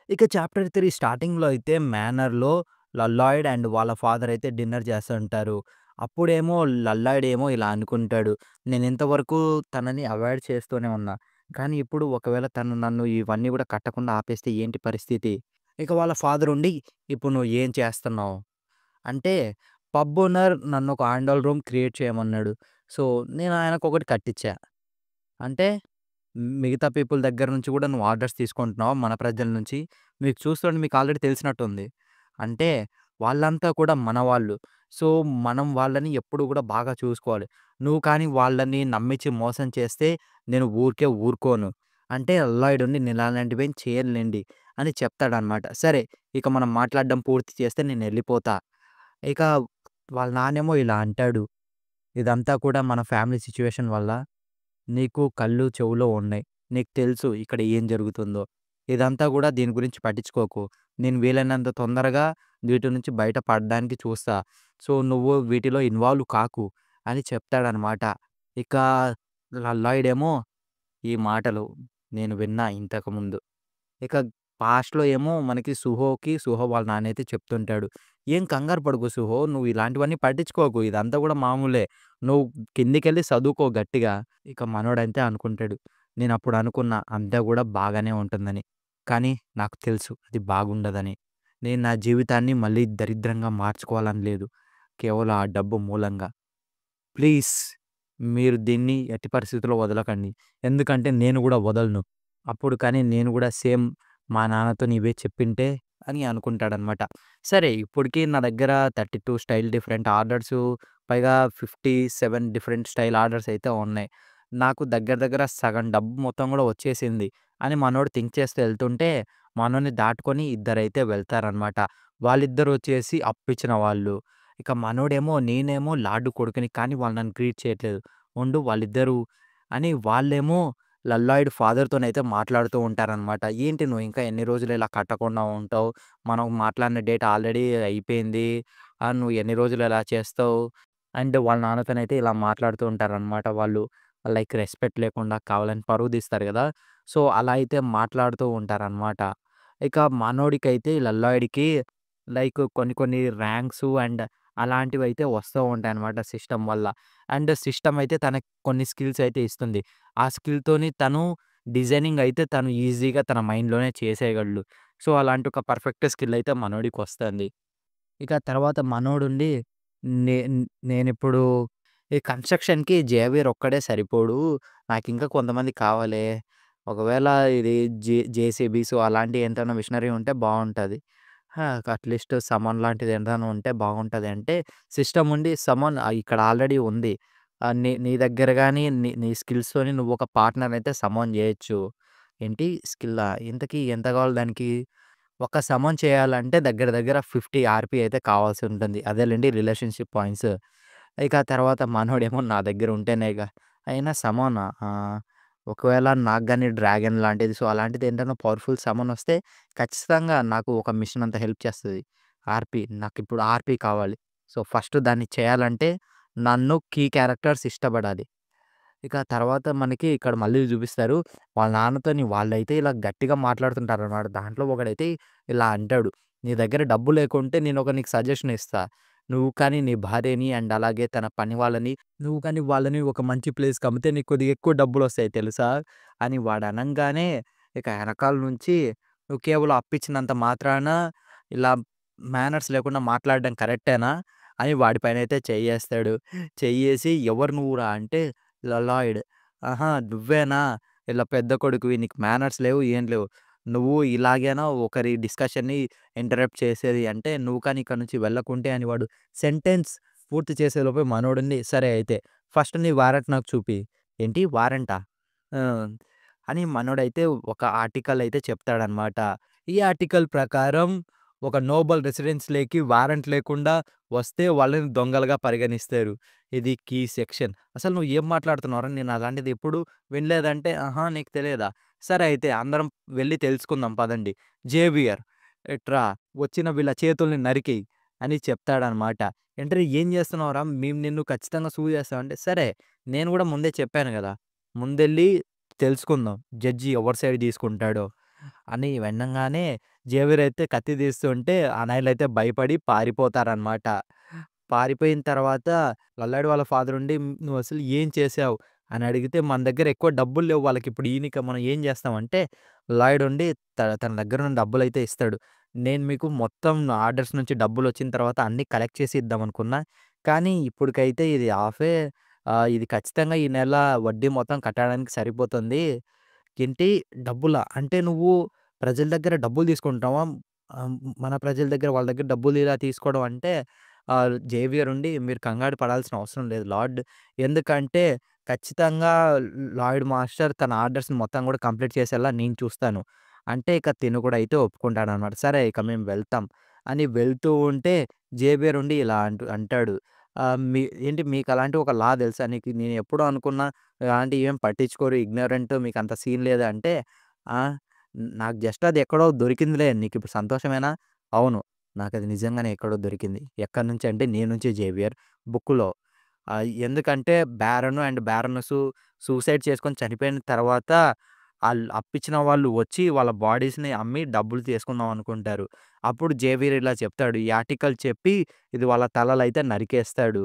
ఇక చాప్టర్ 3 స్టార్టింగ్‌లో అయితే మేనర్‌లో లల్లాయిడ్ అండ్ వాళ్ళ ఫాదర్ అయితే డిన్నర్ చేస్తుంటారు. అప్పుడేమో లల్లాయిడ్ ఏమో ఇలా అనుకుంటాడు. నేనింతవరకు తనని అవాయిడ్ చేస్తూనే ఉన్నా. కానీ ఇప్పుడు ఒకవేళ తను నన్ను ఇవన్నీ గూడా కట్టకుండా ఆపేస్తే ఏంటి పరిస్థితి? ఇక వాళ్ళ ఫాదర్ ఉండి, "ఇప్పుడు నువ్వు ఏం చేస్తున్నావు?" అంటే పబ్ ఓనర్ నన్నొక ఆండోల్ రూమ్ క్రియేట్ చేయమన్నాడు. సో, నేను ఆయనకొకటి కట్టిచ్చా. అంటే మిగతా పీపుల్ దగ్గర నుంచి గూడా నువ్వు ఆర్డర్స్ తీసుకుంటున్నావా మన ప్రజల నుంచి? మీకు చూస్తుంటే మీకు ఆల్రెడీ తెలిసినట్టుంది. అంటే వాళ్ళంతా కూడా మనవాళ్ళు. సో, మనం వాళ్ళని ఎప్పుడు గూడా బాగా చూసుకోవాలి. నువ్వు కానీ వాళ్ళని నమ్మించి మోసం చేస్తే నేను ఊరికే ఊరుకోను. అంటే అల్లాయుడు నేనిలాంటివేం చేయనులెండి అని చెప్తాడనమాట. సరే ఇక మనం మాట్లాడడం పూర్తి చేస్తే నేనెళ్ళిపోతా. ఇక వాళ్ళ నాన్నేమో ఇలా అంటాడు. ఇదంతా కూడా మన ఫ్యామిలీ సిట్యుయేషన్ వల్ల నీకు కళ్ళు, చెవులు ఉన్నాయి. నీకు తెలుసు ఇక్కడ ఏం జరుగుతుందో. ఇదంతా గూడా దీని గురించి పట్టించుకోకు. నేను వీలైనంత తొందరగా వీటి నుంచి బయట పడడానికి చూస్తా. సో, నువ్వు వీటిలో ఇన్వాల్వ్ కాకు అని చెప్తాడనమాట. ఇక లాయిడేమో ఈ మాటలు నేను విన్నా ఇంతకుముందు. ఇక పాస్ట్‌లో ఏమో మనకి సుహో వాళ్ళ నాన్నయితే చెప్తుంటాడు. "ఏం కంగారు పడకు సుహో, నువ్వు ఇలాంటివన్నీ పట్టించుకోకు. ఇదంతా గూడా మామూలే. నువ్వు కిందికెళ్ళి సదువుకో గట్టిగా." ఇక మనోడంతే అనుకుంటాడు. నేనప్పుడు అనుకున్నా అంతా గూడా బాగానే ఉంటుందని. కానీ నాకు తెలుసు అది బాగుండదని. నేను నా జీవితాన్ని మళ్ళీ దరిద్రంగా మార్చుకోవాలని లేదు. కేవలం ఆ డబ్బు మూలంగా. ప్లీజ్ మీరు దీన్ని ఎట్టి పరిస్థితిలో వదలకండి. ఎందుకంటే నేను గూడా వదలను. అప్పుడు కానీ నేను గూడా సేమ్ మా నాన్నతోని ఇవే చెప్పింటే అని అనుకుంటాడనమాట. సరే ఇప్పటికి నా దగ్గర 32 స్టైల్ డిఫరెంట్ ఆర్డర్సు పైగా 57 డిఫరెంట్ స్టైల్ ఆర్డర్స్ అయితే ఉన్నాయి. నాకు దగ్గర దగ్గర సగం డబ్బు మొత్తం గూడా వచ్చేసింది అని మనోడు థింక్ చేస్తూ ఎళ్తుంటే మనోడిని దాటుకొని ఇద్దరైతే వెళ్తారనమాట. వాళ్ళిద్దరూ వచ్చేసి అప్పిచ్చిన వాళ్ళు. ఇక మనోడేమో నేనేమో లార్డ్ కొడుకుని కానీ వాళ్ళు నన్ను గ్రీట్ చేయట్లేదు. ఉండు వాళ్ళిద్దరూ అని వాళ్ళేమో లల్లాయిడ్ ఫాదర్‌తోనైతే మాట్లాడుతూ ఉంటారనమాట. "ఏంటి నువ్వు ఇంకా ఎన్ని రోజులు ఇలా కట్టకుండా ఉంటావు? మనం మాట్లాడిన డేట్ ఆల్రెడీ అయిపోయింది. నువ్వు ఎన్ని రోజులు ఇలా చేస్తావు?" అండ్ వాళ్ళ నాన్నతోనైతే ఇలా మాట్లాడుతూ ఉంటారనమాట. వాళ్ళు లైక్ రెస్పెక్ట్ లేకుండా కావాలని పరువు తీస్తారు గదా! సో, అలా అయితే మాట్లాడుతూ ఉంటారనమాట. ఇక మనోడికైతే లల్లాయిడ్‌కి లైక్ కొన్ని కొన్ని ర్యాంక్సు అండ్ అలాంటివైతే వస్తూ ఉంటాయనమాట సిస్టమ్ వల్ల. అండ్ సిస్టమ్ అయితే తనకి కొన్ని స్కిల్స్ అయితే ఇస్తుంది. ఆ స్కిల్‌తోని తను డిజైనింగ్ అయితే తను ఈజీగా తన మైండ్‌లోనే చేసేయగలడు. సో, అలాంటి ఒక పర్ఫెక్ట్ స్కిల్ అయితే మనోడికొస్తుంది. ఇక తర్వాత మనోడుండి నే నేనిప్పుడు ఈ కన్‌స్ట్రక్షన్‌కి జేవియర్ ఒక్కడే సరిపోడు. నాకింకా కొంతమంది కావాలే. ఒకవేళ ఇది జేసీబీస్ అలాంటి ఏంటన్నా మిషనరీ ఉంటే బావుంటది. అట్‌లీస్ట్ సమన్ లాంటిది ఏదైనా ఉంటే బాగుంటది అంటే సిస్టమ్ ఉండి సమన్ ఇక్కడ ఆల్రెడీ ఉంది. నీ నీ దగ్గర గాని నీ నీ స్కిల్స్‌తోని నువ్వొక పార్ట్‌నర్‌ని అయితే సమన్ జేయొచ్చు. ఏంటి స్కిల్లా? ఇంతకీ ఎంత కావాలి దానికి? ఒక సమన్ చేయాలంటే దగ్గర దగ్గర 50 ఆర్‌పీ అయితే కావాల్సి ఉంటుంది. అదేలెండి రిలేషన్‌షిప్ పాయింట్స్. ఇక తర్వాత మనోడేమో నా దగ్గర ఉంటేనేగా అయినా సమనా? ఒకవేళ నాకు గాని డ్రాగన్ లాంటిది సో, అలాంటిది ఏంటన్నా పవర్‌ఫుల్ సమన్ వస్తే ఖచ్చితంగా నాకు ఒక మిషన్ అంత హెల్ప్ చేస్తది. ఆర్‌పీ నాకిప్పుడు ఆర్‌పీ కావాలి. సో, ఫస్ట్ దాన్ని చేయాలంటే నన్ను కీ క్యారెక్టర్స్ ఇష్టపడాలి. ఇక తర్వాత మనకి ఇక్కడ మళ్ళీ చూపిస్తారు. వాళ్ళ నాన్నతోని వాళ్ళైతే ఇలా గట్టిగా మాట్లాడుతుంటారనమాట. దాంట్లో ఒకడైతే ఇలా అంటాడు. "నీ దగ్గర డబ్బు లేకుంటే నేనొక నీకు సజెషన్ ఇస్తా. నువ్వు కానీ నీ భార్యని అండ్ అలాగే తన పని వాళ్ళని నువ్వు కానీ వాళ్ళని ఒక మంచి ప్లేస్‌కి అమ్మితే నీకు కొద్దిగా ఎక్కువ డబ్బులొస్తాయి తెలుసా?" అని వాడు అనంగానే ఇక ఎనకాల నుంచి "నువ్వు కేవలం అప్పిచ్చినంత మాత్రాన ఇలా మేనర్స్ లేకుండా మాట్లాడడం కరెక్టేనా?" అని వాడి పైనైతే చెయ్యేస్తాడు. చెయ్యేసి "ఎవరు నువ్వురా" అంటే లాయిడ్. "ఆహా! నువ్వేనా? ఇలా పెద్ద కొడుకువి. నీకు మేనర్స్ లేవు, ఏం లేవు. నువ్వు ఇలాగేనా ఒకరి డిస్కషన్‌ని ఇంటరప్ట్ చేసేది అంటే, నువ్వు కానీ ఇక్కడి నుంచి వెళ్ళకుంటే" అని వాడు సెంటెన్స్ పూర్తి చేసేలోపే మనోడుండి, "సరే అయితే ఫస్ట్ నీ వారెంట్ నాకు చూపి." "ఏంటి వారెంటా?" ఆ! అని మనోడైతే ఒక ఆర్టికల్ అయితే చెప్తాడనమాట. ఈ ఆర్టికల్ ప్రకారం ఒక నోబల్ రెసిడెన్స్‌లోకి వారెంట్ లేకుండా వస్తే వాళ్ళని దొంగలుగా పరిగణిస్తారు. ఇది కీ సెక్షన్. "అసలు నువ్వు ఏం మాట్లాడుతున్నావురా? నేను అలాంటిది ఎప్పుడు వినలేదంటే" "ఆహా! నీకు తెలియదా? సరే అయితే అందరం వెళ్లి తెలుసుకుందాం పదండి. జేవియర్ ఇట్రా వచ్చిన వీళ్ళ చేతుల్ని నరికెయి" అని చెప్తాడనమాట. "ఏంట్రా ఏం చేస్తున్నావురా? మేము నిన్ను ఖచ్చితంగా చేస్తాం" అంటే, "సరే నేను కూడా ముందే చెప్పాను గదా! ముందెళ్ళి తెలుసుకుందాం. జడ్జి ఎవరి సైడ్ తీసుకుంటాడో" అని వినంగానే జేవియర్ అయితే కత్తి తీస్తుంటే అనాయలయితే భయపడి పారిపోతారనమాట. పారిపోయిన తర్వాత లల్లాడి వాళ్ళ ఫాదర్ ఉండి "నువ్వసలు ఏం చేశావు?" అని అడిగితే, "మన దగ్గర ఎక్కువ డబ్బులు లేవు వాళ్ళకిప్పుడు ఈయనకి మనం ఏం చేస్తాం" అంటే, లాయిడ్ ఉండి తన దగ్గర ఉన్న డబ్బులైతే ఇస్తాడు. "నేను మీకు మొత్తం ఆర్డర్స్ నుంచి డబ్బులొచ్చిన తర్వాత అన్నీ కలెక్ట్ చేసి ఇద్దామనుకున్నా. కానీ ఇప్పటికైతే ఇది హాఫే. ఇది ఖచ్చితంగా ఈ నెల వడ్డీ మొత్తం కట్టడానికి సరిపోతుంది." ఏంటి డబ్బులా? అంటే నువ్వు ప్రజల దగ్గర డబ్బులు తీసుకుంటావా? ఆహ్, మన ప్రజల దగ్గర వాళ్ళ దగ్గర డబ్బులు ఇలా తీసుకోవడం అంటే జేవియర్ ఉండి మీరు కంగారు పడాల్సిన అవసరం లేదు లార్డ్. ఎందుకంటే ఖచ్చితంగా లాయిడ్ మాస్టర్ తన ఆర్డర్స్‌ని మొత్తం కూడా కంప్లీట్ చేసేలా నేను చూస్తాను. అంటే ఇక తిను కూడా అయితే ఒప్పుకుంటాడనమాట. సరే ఇక మేము వెళ్తాం అని వెళ్తూ ఉంటే జేవియర్ ఉండి ఇలా అంటాడు. ఏంటి మీకు అలాంటి ఒక లా తెలుసా? నీకు నేను ఎప్పుడో అనుకున్నా అలాంటివి ఏం పట్టించుకోరు. ఇగ్నోరెంట్ మీకంత సీన్ లేదా అంటే, ఆ! నాకు జస్ట్ అది ఎక్కడో దొరికిందిలే. నీకిప్పుడు సంతోషమేనా? అవును. నాకది నిజంగానే ఎక్కడో దొరికింది. ఎక్కడి నుంచి అంటే నీ నుంచే జేవియర్ బుక్‌లో. ఎందుకంటే బ్యారన్ అండ్ బ్యారనెస్ సూసైడ్ చేసుకొని చనిపోయిన తర్వాత అప్పిచ్చిన వాళ్ళు వచ్చి వాళ్ళ బాడీస్‌ని అమ్మి డబ్బులు తీసుకుందాం అనుకుంటారు. అప్పుడు జేవియర్ ఇలా చెప్తాడు. ఈ ఆర్టికల్ చెప్పి ఇది వాళ్ళ తలలైతే నరికేస్తాడు.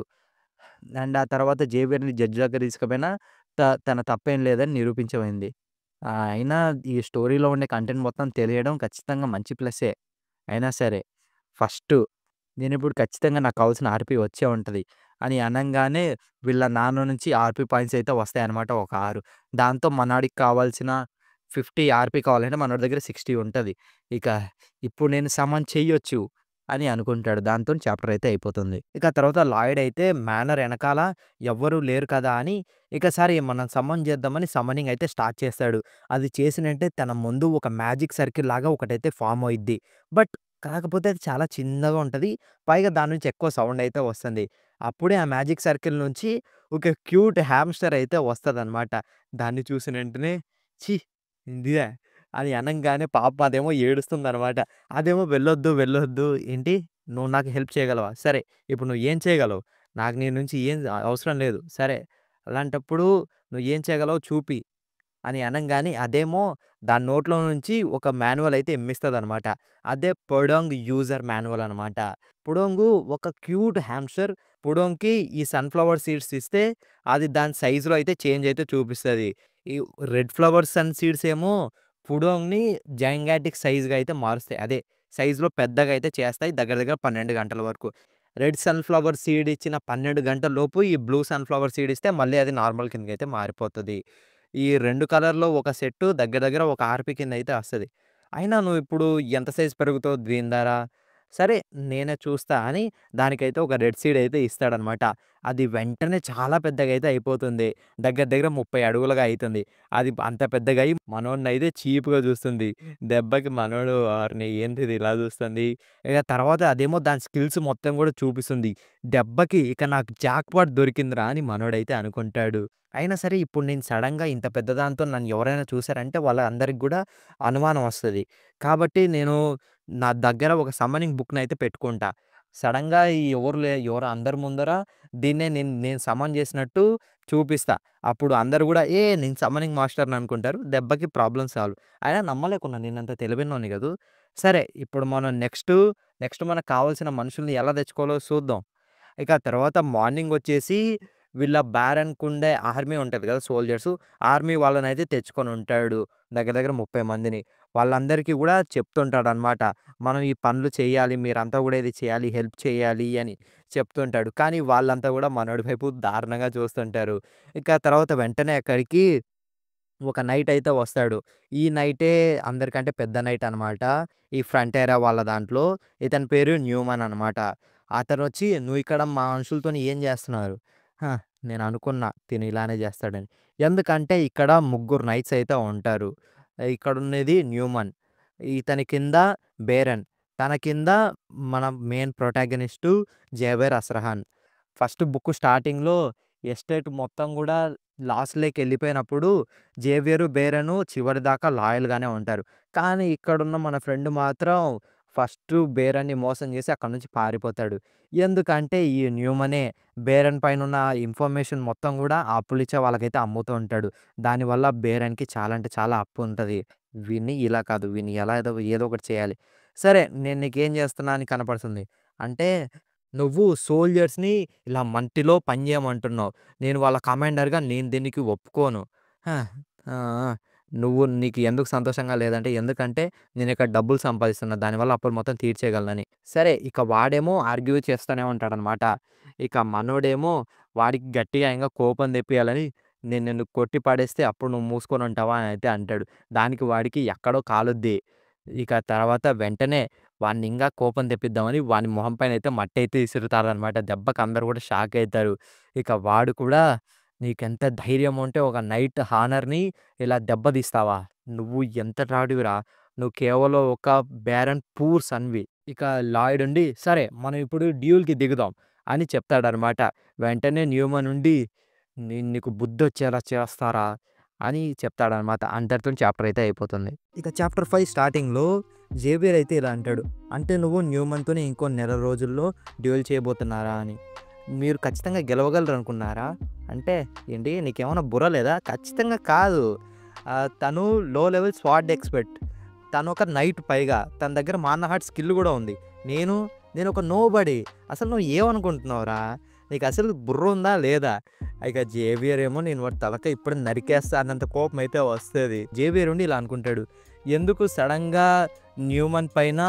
అండ్ ఆ తర్వాత జేవియర్‌ని జడ్జ్ దగ్గర తీసుకుపోయినా తన తప్పేం లేదని నిరూపించబడింది. అయినా ఈ స్టోరీలో ఉండే కంటెంట్ మొత్తం తెలియడం ఖచ్చితంగా మంచి ప్లస్సే. అయినా సరే ఫస్టు నేనిప్పుడు ఖచ్చితంగా నాకు కావాల్సిన ఆర్‌పీ వచ్చే ఉంటది అని అనంగానే వీళ్ళ నాన్న నుంచి ఆర్‌పీ పాయింట్స్ అయితే వస్తాయన్నమాట ఒక 6. దాంతో మనోడికి కావాల్సిన 50 ఆర్‌పీ కావాలంటే మనోడి దగ్గర 60 ఉంటది. ఇక ఇప్పుడు నేను సమన్ చెయ్యొచ్చు అని అనుకుంటాడు. దాంతోని చాప్టర్ అయితే అయిపోతుంది. ఇక తర్వాత లాయిడ్ అయితే మేనర్ ఎనకాల ఎవ్వరు లేరు కదా అని ఇక సరే మనం సమ్మన్ చేద్దామని సమ్మనింగ్ అయితే స్టార్ట్ చేస్తాడు. అది చేసినంటే తన ముందు ఒక మ్యాజిక్ సర్కిల్ లాగా ఒకటైతే ఫార్మ్ అయిద్ది. బట్ కాకపోతే అది చాలా చిన్నగా ఉంటది. పైగా దాని నుంచి ఎక్కువ సౌండ్ అయితే వస్తుంది. అప్పుడే ఆ మ్యాజిక్ సర్కిల్ నుంచి ఒక క్యూట్ హామ్స్టర్ అయితే వస్తదనమాట. దాన్ని చూసిన వెంటనే ఛీ! ఇదా? అని అనంగానే పాపం అదేమో ఏడుస్తుందనమాట. అదేమో వెళ్ళొద్దు, వెళ్ళొద్దు. ఏంటి? నువ్వు నాకు హెల్ప్ చేయగలవా? సరే. ఇప్పుడు నువ్వు ఏం చేయగలవు? నాకు నీ నుంచి ఏం అవసరం లేదు. సరే. అలాంటప్పుడు నువ్వు ఏం చేయగలవో చూపి. అని అనంగానే అదేమో దాని నోట్లో నుంచి ఒక మాన్యువల్ అయితే ఇమ్మిస్తదనమాట. అదే పొడొంగ్ యూజర్ మాన్యువల్ అనమాట. పొడొంగు ఒక క్యూట్ హామ్స్టర్ పొడొంగ్‌కి ఈ సన్‌ఫ్లవర్ సీడ్స్ ఇస్తే అది దాని సైజ్‌లో అయితే చేంజ్ అయితే చూపిస్తది. ఈ రెడ్ ఫ్లవర్ సన్ సీడ్స్ ఏమో పుడోంగ్‌ని జైగాంటిక్ సైజ్‌గా అయితే మారుస్తాయి. అదే సైజ్‌లో పెద్దగా అయితే చేస్తాయి. దగ్గర దగ్గర 12 గంటల వరకు. రెడ్ సన్‌ఫ్లవర్ సీడ్ ఇచ్చిన 12 గంటల లోపు ఈ బ్లూ సన్‌ఫ్లవర్ సీడ్ ఇస్తే మళ్ళీ అది నార్మల్ కిందకైతే మారిపోతది. ఈ 2 కలర్‌లో ఒక సెట్టు దగ్గర దగ్గర ఒక ఆర్‌పీ కిందయితే వస్తది. అయినా నువ్విప్పుడు ఎంత సైజ్ పెరుగుతావు దీని ద్వారా? సరే నేనే చూస్తా అని దానికైతే ఒక రెడ్ సీడ్ అయితే ఇస్తాడనమాట. అది వెంటనే చాలా పెద్దగా అయితే అయిపోతుంది. దగ్గర దగ్గర 30 అడుగులుగా అయితుంది. అది అంత పెద్దగా అయ్యి మనోడినైతే చీప్‌గా చూస్తుంది. దెబ్బకి మనోడు "ఓర్ని ఏంటిది ఇలా చూస్తుంది?" ఇక తర్వాత అదేమో దాని స్కిల్స్ మొత్తం కూడా చూపిస్తుంది. దెబ్బకి ఇక నాకు జాక్‌పాట్ దొరికిందిరా అని మనోడైతే అనుకుంటాడు. అయినా సరే ఇప్పుడు నేను సడెన్‌గా ఇంత పెద్ద దాంతో నన్ను ఎవరైనా చూసారంటే వాళ్ళందరికి గూడా అనుమానం వస్తది. కాబట్టి నేను నా దగ్గర ఒక సమ్మనింగ్ బుక్‌నయితే పెట్టుకుంటా. సడెన్‌గా ఎవరు అందరి ముందర దీన్నే నేను నేను సమన్ చేసినట్టు చూపిస్తా. అప్పుడు అందరూ గూడా నేను సమ్మనింగ్ మాస్టర్‌ని అనుకుంటారు. దెబ్బకి ప్రాబ్లమ్ సాల్వ్. అయినా నమ్మలేకున్నా నేనంత తెలివైనోడిని గాదు. సరే ఇప్పుడు మనం నెక్స్ట్ మనకు కావాల్సిన మనుషుల్ని ఎలా తెచ్చుకోవాలో చూద్దాం. ఇక తర్వాత మార్నింగొచ్చేసి వీళ్ళ బారన్‌కుండే ఆర్మీ ఉంటది కదా! సోల్జర్సు. ఆర్మీ వాళ్ళనైతే తెచ్చుకొనుంటాడు. దగ్గర దగ్గర 30 మందిని. వాళ్ళందరికీ గూడా చెప్తుంటాడనమాట. మనం ఈ పనులు చేయాలి. మీరంతా గూడా ఇది చేయాలి. హెల్ప్ చేయాలి అని చెప్తుంటాడు. కానీ వాళ్ళంతా గూడా మనోడి వైపు దారుణంగా చూస్తుంటారు. ఇక తర్వాత వెంటనే అక్కడికి ఒక నైటయితే వస్తాడు. ఈ నైటే అందరికంటే పెద్ద నైటనమాట. ఈ ఫ్రంటేరా వాళ్ళ దాంట్లో. ఇతని పేరు న్యూమన్ అనమాట. అతనొచ్చి "నువ్విక్కడ మా మనుషులతోని ఏం జేస్తున్నారు?" "ఆ! నేననుకున్నా తిను ఇలానే జేస్తాడని." ఎందుకంటే ఇక్కడ ముగ్గురు నైట్స్ అయితే ఉంటారు. ఇక్కడున్నది న్యూమన్. ఇతని కింద బేరన్. తన కింద మన మెయిన్ ప్రొటాగనిస్టు జేవేర్ అస్రహాన్. ఫస్ట్ బుక్ స్టార్టింగ్‌లో ఎస్టేట్ మొత్తం గూడా లాస్‌లోకెళ్ళిపోయినప్పుడు జేవియరు, బేరను చివరిదాకా లాయల్‌గానే ఉంటారు. కానీ ఇక్కడున్న మన ఫ్రెండ్ మాత్రం ఫస్టు బేరన్‌ని మోసం చేసి అక్కడి నుంచి పారిపోతాడు. ఎందుకంటే ఈ న్యూమనే బేరన్ పైనున్న ఇన్ఫర్మేషన్ మొత్తం గూడా ఆ అప్పులిచ్చే వాళ్ళకైతే అమ్ముతూ ఉంటాడు. దానివల్ల బేరన్‌కి చాలా అంటే చాలా అప్పుంటది. వీడిని ఇలా కాదు, వీడిని ఎలా ఏదో ఒకటి చేయాలి. సరే నేను నీకేం చేస్తున్నా అని కనపడుతుంది. అంటే నువ్వు సోల్జర్స్‌ని ఇలా మంటిలో పని చేయమంటున్నావు. నేను వాళ్ళ కమాండర్‌గా నేను దీనికి ఒప్పుకోను. ఆ! ఆ! ఆ! నీకు ఎందుకు సంతోషంగా లేదంటే, ఎందుకంటే నేనిక్కడ డబ్బులు సంపాదిస్తున్నా. దానివల్ల అప్పులు మొత్తం తీర్చేయగలనని. సరే ఇక వాడేమో ఆర్గ్యూ చేస్తూనే ఉంటాడనమాట. ఇక మనోడేమో వాడికి గట్టిగా ఇంగా కోపం తెప్పియాలని, నేను నిన్ను కొట్టి పడేస్తే అప్పుడు నువ్వు మూసుకొని ఉంటావా అని అయితే అంటాడు. దానికి వాడికి ఎక్కడో కాలుద్ది. ఇక తర్వాత వెంటనే వాడిని ఇంగా కోపం తెప్పిద్దామని వాని మొహం పైనయితే మట్టయితే ఇసురుతారనమాట. దెబ్బకి అందరూ కూడా షాక్ అయితారు. ఇక వాడు కూడా నీకెంత ధైర్యం ఉంటే ఒక నైట్ హానర్‌ని ఇలా దెబ్బతీస్తావా? నువ్వు ఎంతటి వాడివిరా? నువ్వు కేవలం ఒక బ్యారన్ పూర్ సన్‌వి. ఇక లాయిడ్ ఉండి సరే మనం ఇప్పుడు డ్యూల్‌కి దిగుదాం అని చెప్తాడనమాట. వెంటనే న్యూమన్ ఉండి నేను నీకు బుద్ధొచ్చేలా చేస్తారా? అని చెప్తాడనమాట. అంతటితోని చాప్టర్ అయితే అయిపోతుంది. ఇక చాప్టర్ 5 స్టార్టింగ్‌లో జేవియర్ అయితే ఇలా అంటాడు. అంటే నువ్వు న్యూమన్‌తోని ఇంకో నెల రోజుల్లో డ్యూయల్ చేయబోతున్నారా అని. మీరు ఖచ్చితంగా గెలవగలరనుకున్నారా? అంటే ఏంటి నీకేమన్నా బుర్ర లేదా? ఖచ్చితంగా కాదు. తను లో లెవెల్ స్వాడ్ ఎక్స్‌పర్ట్. తనొక నైట్ పైగా. తన దగ్గర మాన్న హార్ట్ స్కిల్ గూడా ఉంది. నేనొక నోబడీ. అసలు నువ్వు ఏమనుకుంటున్నావురా? నీకసలు బుర్ర ఉందా? లేదా? ఇక జేవియర్ ఏమో నేను వాడి తలకాయ ఇప్పుడే నరికేస్తా అన్నంత కోపం అయితే వస్తది. జేవియర్ ఉండి ఇలా అనుకుంటాడు. ఎందుకు సడెన్‌గా న్యూమన్ పైన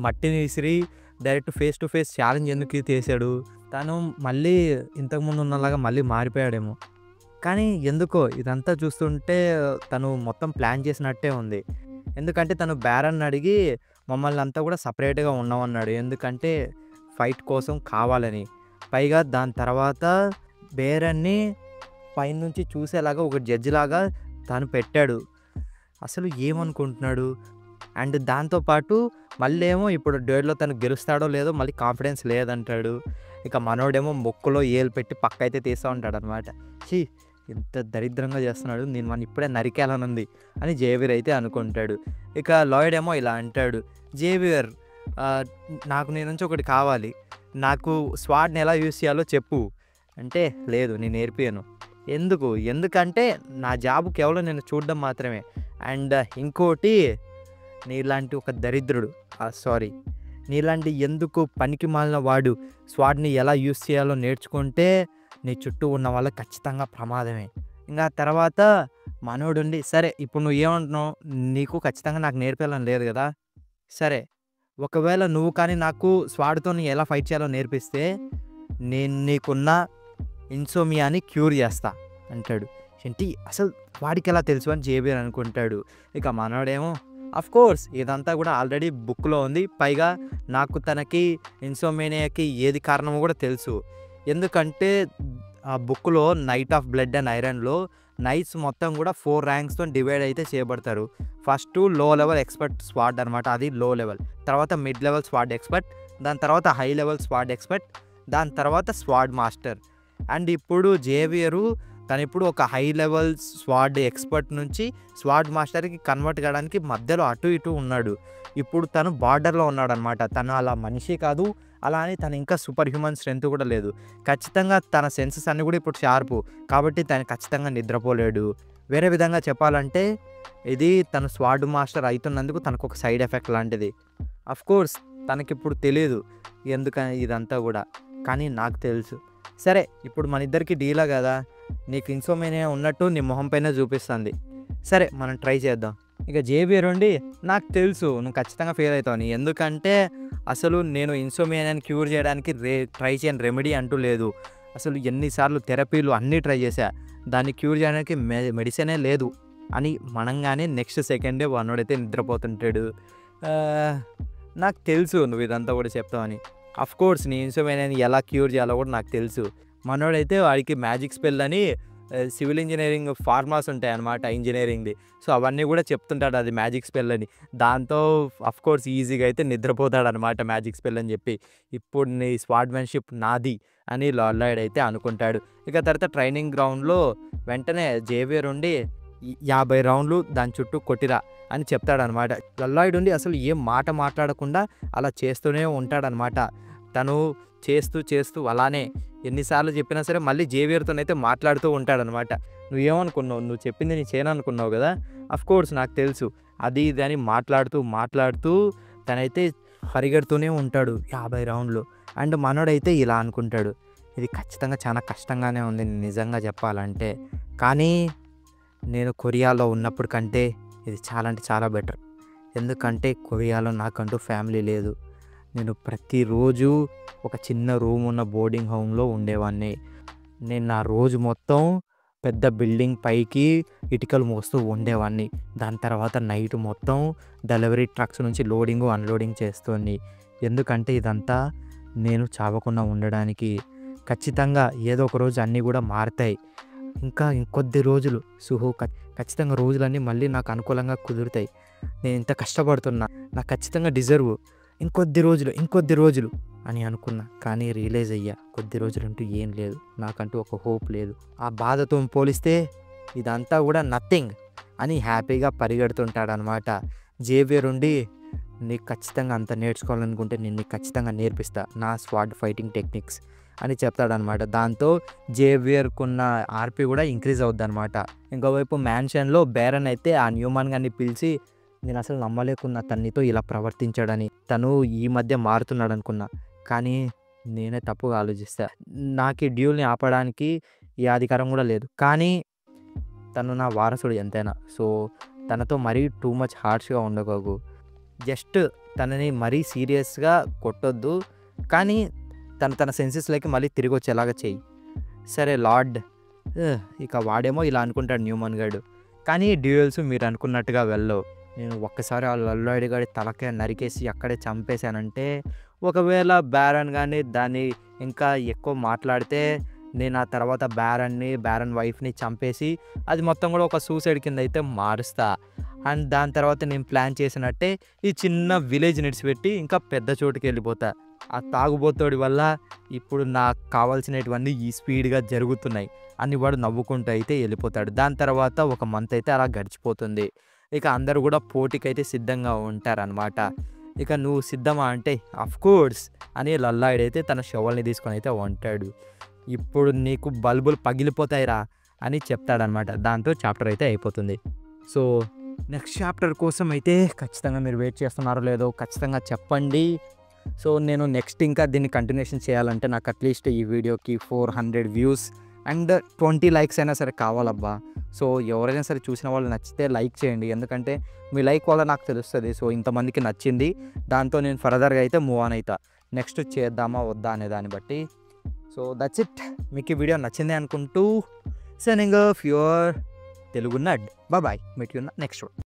మట్టిని విసిరి direct face to face challenge ఎందుకు చేసాడు? తను మళ్ళీ ఇంతకుముందు ఉన్నలాగా మళ్ళీ మారిపోయాడేమో. కానీ ఎందుకో ఇదంతా చూస్తుంటే తను మొత్తం ప్లాన్ చేసినట్టే ఉంది. ఎందుకంటే తను బ్యారన్‌ని అడిగి మమ్మల్ని అంతా కూడా సెపరేట్‌గా ఉండమన్నాడు. ఎందుకంటే ఫైట్ కోసం కావాలని. పైగా దాని తర్వాత బేరన్ని పైనుంచి చూసేలాగా ఒక జడ్జిలాగా తను పెట్టాడు. అసలు ఏమనుకుంటున్నాడు? అండ్ దాంతో పాటు మళ్ళేమో ఇప్పుడు డ్యూయల్‌లో తను గెలుస్తాడో లేదో మళ్ళీ కాన్ఫిడెన్స్ లేదంటాడు. ఇక మనోడేమో ముక్కులో ఏలు పెట్టి పక్కయితే తీస్తా ఉంటాడనమాట. ఛీ! ఎంత దరిద్రంగా చేస్తున్నాడు. నేను వాడిని ఇప్పుడే నరికేయాలనుంది అని జేవియర్ అయితే అనుకుంటాడు. ఇక లాయిడ్ ఏమో ఇలా అంటాడు. జేవియర్ ఆహ్, నాకు నీ నుంచి ఒకటి కావాలి. నాకు స్వాడ్‌ని ఎలా యూజ్ చేయాలో చెప్పు. అంటే లేదు నేను నేర్పియను. ఎందుకు? ఎందుకంటే నా జాబ్ కేవలం నిన్ను చూడడం మాత్రమే. అండ్ ఇంకోటి నీలాంటి ఒక దరిద్రుడు సారీ నీలాంటి ఎందుకు పనికిమాలిన వాడు స్వాడ్‌ని ఎలా యూజ్ చేయాలో నేర్చుకుంటే నీ చుట్టూ ఉన్న వాళ్ళకి ఖచ్చితంగా ప్రమాదమే. ఇంగా తర్వాత మనోడుండి సరే ఇప్పుడు నువ్వు ఏమంటున్నావు? నీకు ఖచ్చితంగా నాకు నేర్పియాలని లేదు గదా! సరే ఒకవేళ నువ్వు కానీ నాకు స్వాడ్‌తోని ఎలా ఫైట్ చేయాలో నేర్పిస్తే నేను నీకున్న ఇన్సోమియాని క్యూర్ చేస్తా అంటాడు. ఏంటి అసలు వాడికెలా తెలుసు అని జేవియర్ అనుకుంటాడు. ఇక మనోడేమో ఆఫ్‌కోర్స్ ఇదంతా కూడా ఆల్రెడీ బుక్‌లో ఉంది. పైగా నాకు తనకి ఇన్సోమేనియాకి ఏది కారణమో కూడా తెలుసు. ఎందుకంటే ఆ బుక్‌లో నైట్ ఆఫ్ బ్లడ్ అండ్ ఐరన్‌లో నైట్స్ మొత్తం కూడా 4 ర్యాంక్స్‌తోని డివైడ్ అయితే చేయబడతారు. ఫస్టు లో లెవెల్ ఎక్స్‌పర్ట్ స్వాడ్ అనమాట. అది లో లెవెల్. తర్వాత మిడ్ లెవెల్ స్వాడ్ ఎక్స్‌పర్ట్. దాని తర్వాత హై లెవెల్ స్వాడ్ ఎక్స్‌పర్ట్. దాని తర్వాత స్వాడ్ మాస్టర్. అండ్ ఇప్పుడు జేవియరు తనిప్పుడు ఒక హై లెవెల్ స్వాడ్ ఎక్స్‌పర్ట్ నుంచి స్వాడ్ మాస్టర్‌కి కన్వర్ట్ కావడానికి మధ్యలో అటు ఇటు ఉన్నాడు. ఇప్పుడు తను బార్డర్‌లో ఉన్నాడనమాట. తను అలా మనిషి కాదు. అలా అని తను ఇంకా సూపర్ హ్యూమన్ స్ట్రెంత్ కూడా లేదు. ఖచ్చితంగా తన సెన్సెస్ అన్నీ కూడా ఇప్పుడు షార్పు. కాబట్టి తను ఖచ్చితంగా నిద్రపోలేడు. వేరే విధంగా చెప్పాలంటే ఇది తను స్వాడ్ మాస్టర్ అయితున్నందుకు తనకొక సైడ్ ఎఫెక్ట్ లాంటిది. ఆఫ్‌కోర్స్ తనకిప్పుడు తెలీదు ఎందుకని ఇదంతా గూడా. కానీ నాకు తెలుసు. సరే ఇప్పుడు మనిద్దరికీ డీలా గదా! నీకు ఇన్సోమేనియా ఉన్నట్టు నీ మొహం పైనే చూపిస్తుంది. సరే మనం ట్రై చేద్దాం. ఇక జేవియర్ ఉండి నాకు తెలుసు నువ్వు ఖచ్చితంగా ఫెయిల్ అవుతావని. ఎందుకంటే అసలు నేను ఇన్సోమేనియాని క్యూర్ చేయడానికి ట్రై చేయని రెమెడీ అంటూ లేదు. అసలు ఎన్ని సార్లు థెరపీలు అన్నీ ట్రై చేశా. దాన్ని క్యూర్ చేయడానికి మెడిసినే లేదు అని మనంగానే నెక్స్ట్ సెకండే వానోడైతే నిద్రపోతుంటాడు. ఆహ్, నాకు తెలుసు నువ్వు ఇదంతా కూడా చెప్తావని. ఆఫ్‌కోర్స్ నీ ఇన్సోమేనియాని ఎలా క్యూర్ చేయాలో కూడా నాకు తెలుసు. మనోడైతే వాడికి మ్యాజిక్ స్పెల్ అని సివిల్ ఇంజినీరింగ్ ఫార్ములాస్ ఉంటాయన్నమాట ఇంజినీరింగ్‌ది. సో, అవన్నీ కూడా చెప్తుంటాడు అది మ్యాజిక్ స్పెల్ అని. దాంతో ఆఫ్‌కోర్స్ ఈజీగా అయితే నిద్రపోతాడనమాట మ్యాజిక్ స్పెల్ అని చెప్పి. ఇప్పుడు నీ స్వార్డ్‌మెన్‌షిప్ నాది అని లాయిడ్ అయితే అనుకుంటాడు. ఇక తర్వాత ట్రైనింగ్ గ్రౌండ్‌లో వెంటనే జేవియర్ ఉండి 50 రౌండ్లు దాని చుట్టూ కొట్టిరా అని చెప్తాడనమాట. లల్లాయిడ్ ఉండి అసలు ఏం మాట మాట్లాడకుండా అలా చేస్తూనే ఉంటాడనమాట. తను చేస్తూ అలానే ఎన్నిసార్లు చెప్పినా సరే మళ్ళీ జేవియర్‌తోనైతే మాట్లాడుతూ ఉంటాడనమాట. నువ్వేమనుకున్నావు? నువ్వు చెప్పింది నేను చేయననుకున్నావు గదా! ఆఫ్‌కోర్స్ నాకు తెలుసు. అది ఇది అని మాట్లాడుతూ తనైతే పరిగెడుతూనే ఉంటాడు 50 రౌండ్లు. అండ్ మనోడైతే ఇలా అనుకుంటాడు, ఇది ఖచ్చితంగా చాలా కష్టంగానే ఉంది నిజంగా చెప్పాలంటే. కానీ నేను కొరియాలో ఉన్నప్పుడు కంటే ఇది చాలా అంటే చాలా బెటర్. ఎందుకంటే కొరియాలో నాకంటూ ఫ్యామిలీ లేదు. నేను ప్రతిరోజు ఒక చిన్న రూమ్ ఉన్న బోర్డింగ్ హోమ్‌లో ఉండేవాడిని. నేను నా రోజు మొత్తం పెద్ద బిల్డింగ్ పైకి ఇటుకలు మోస్తూ ఉండేవాడిని. దాని తర్వాత నైట్ మొత్తం డెలివరీ ట్రక్స్ నుంచి లోడింగు, అన్‌లోడింగ్ చేస్తోని. ఎందుకంటే ఇదంతా నేను చావకుండా ఉండడానికి. ఖచ్చితంగా ఏదో ఒక రోజు అన్నీ కూడా మారతాయి. ఇంకా ఇంకొద్ది రోజులు ఖచ్చితంగా రోజులన్నీ మళ్ళీ నాకు అనుకూలంగా కుదురుతాయి. నేను ఇంత కష్టపడుతున్నా, నాకు ఖచ్చితంగా డిజర్వ్. ఇంకొద్ది రోజులు అని అనుకున్నా. కానీ రియలైజ్ అయ్యా, కొద్ది రోజులంటూ ఏం లేదు. నాకంటూ ఒక హోప్ లేదు. ఆ బాధతో పోలిస్తే ఇదంతా కూడా నథింగ్ అని హ్యాపీగా పరిగెడుతుంటాడనమాట. జేవియర్ ఉండి, నీకు ఖచ్చితంగా అంత నేర్చుకోవాలనుకుంటే నేను నీకు ఖచ్చితంగా నేర్పిస్తా నా స్వాడ్ ఫైటింగ్ టెక్నిక్స్ అని చెప్తాడనమాట. దాంతో జేవియర్కున్న ఆర్పీ కూడా ఇంక్రీజ్ అవుద్దనమాట. ఇంకోవైపు మ్యాన్షన్లో బేరన్ అయితే ఆ న్యూమాన్ గారిని పిలిచి, నేను అసలు నమ్మలేకున్నా తనతో ఇలా ప్రవర్తించాడని. తను ఈ మధ్య మారుతున్నాడు అనుకున్నా, కానీ నేనే తప్పుగా ఆలోచిస్తా. నాకు ఈ డ్యూల్ని ఆపడానికి ఏ అధికారం కూడా లేదు. కానీ తను నా వారసుడు ఎంతైనా. సో తనతో మరీ టూ మచ్ హార్ష్గా ఉండకు. జస్ట్ తనని మరీ సీరియస్గా కొట్టొద్దు, కానీ తన సెన్సెస్లోకి మళ్ళీ తిరిగి వచ్చేలాగా చెయ్యి. సరే లార్డ్. ఇక వాడేమో ఇలా అనుకుంటాడు న్యూమన్ గాడు. కానీ డ్యూయల్స్ మీరు అనుకున్నట్టుగా వెళ్ళవు. నేను ఒక్కసారి ఆ లల్లాయిడ్ గాడి తలకే నరికేసి అక్కడే చంపేశానంటే, ఒకవేళ బ్యారన్ కానీ దాన్ని ఇంకా ఎక్కువ మాట్లాడితే, నేను ఆ తర్వాత బ్యారన్ వైఫ్ని చంపేసి అది మొత్తం కూడా ఒక సూసైడ్ కింద అయితే మారుస్తా. అండ్ దాని తర్వాత నేను ప్లాన్ చేసినట్టే ఈ చిన్న విలేజ్ నిడిచిపెట్టి ఇంకా పెద్ద చోటుకి వెళ్ళిపోతా. ఆ తాగుబోతోడి వల్ల ఇప్పుడు నాకు కావాల్సినటువన్నీ ఈ స్పీడ్గా జరుగుతున్నాయి అని వాడు నవ్వుకుంటూ అయితే వెళ్ళిపోతాడు. దాని తర్వాత ఒక మంత్ అయితే అలా గడిచిపోతుంది. ఇక అందరూ కూడా పోటీకైతే సిద్ధంగా ఉంటారనమాట. ఇక నువ్వు సిద్ధమా అంటే అఫ్కోర్స్ అని లల్లాయిడ్ అయితే తన షవల్ని తీసుకొని అయితే ఉంటాడు. ఇప్పుడు నీకు బల్బులు పగిలిపోతాయిరా అని చెప్తాడనమాట. దాంతో చాప్టర్ అయితే అయిపోతుంది. సో నెక్స్ట్ చాప్టర్ కోసం అయితే ఖచ్చితంగా మీరు వెయిట్ చేస్తున్నారో లేదో ఖచ్చితంగా చెప్పండి. సో నేను నెక్స్ట్ ఇంకా దీన్ని కంటిన్యూషన్ చేయాలంటే నాకు అట్లీస్ట్ ఈ వీడియోకి 400 వ్యూస్ అండ్ 20 లైక్స్ అయినా సరే కావాలబ్బా. సో ఎవరైనా సరే చూసిన వాళ్ళు నచ్చితే లైక్ చేయండి. ఎందుకంటే మీ లైక్ వల్ల నాకు తెలుస్తుంది. సో ఇంతమందికి నచ్చింది, దాంతో నేను ఫర్దర్గా అయితే మూవ్ ఆన్ అవుతా. నెక్స్ట్ చేద్దామా వద్దా అనే దాన్ని బట్టి. So that's it. మీకు ఈ వీడియో నచ్చింది అనుకుంటూ signing off your Telugu nerd. Bye. Meet you next one.